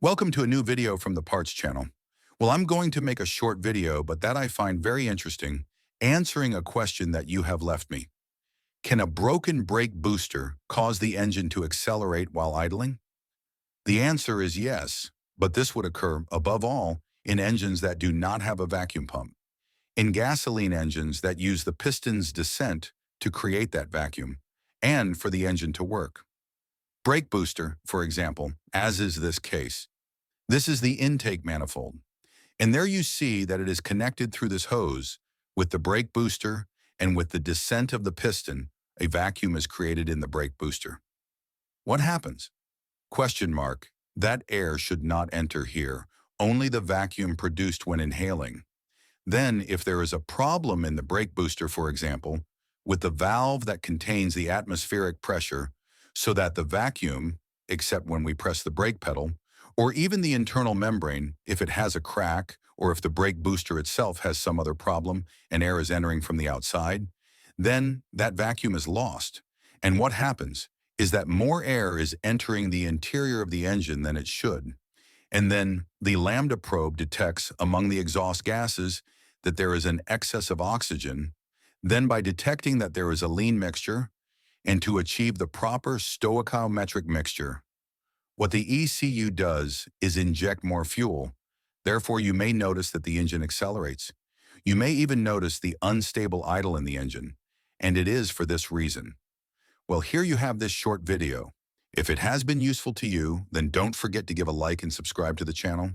Welcome to a new video from the Parts channel. Well, I'm going to make a short video, but that I find very interesting, answering a question that you have left me. Can a broken brake booster cause the engine to accelerate while idling? The answer is yes, but this would occur, above all, in engines that do not have a vacuum pump. In gasoline engines that use the piston's descent to create that vacuum, and for the engine to work. Brake booster, for example, as is this case. This is the intake manifold. And there you see that it is connected through this hose with the brake booster, and with the descent of the piston, a vacuum is created in the brake booster. What happens? Question mark. That air should not enter here, only the vacuum produced when inhaling. Then, if there is a problem in the brake booster, for example, with the valve that contains the atmospheric pressure, so that the vacuum, except when we press the brake pedal, or even the internal membrane, if it has a crack, or if the brake booster itself has some other problem and air is entering from the outside, then that vacuum is lost. And what happens is that more air is entering the interior of the engine than it should. And then the lambda probe detects among the exhaust gases that there is an excess of oxygen. Then by detecting that there is a lean mixture, and to achieve the proper stoichiometric mixture, what the ECU does is inject more fuel. Therefore, you may notice that the engine accelerates. You may even notice the unstable idle in the engine, and it is for this reason. Well, here you have this short video. If it has been useful to you, then don't forget to give a like and subscribe to the channel.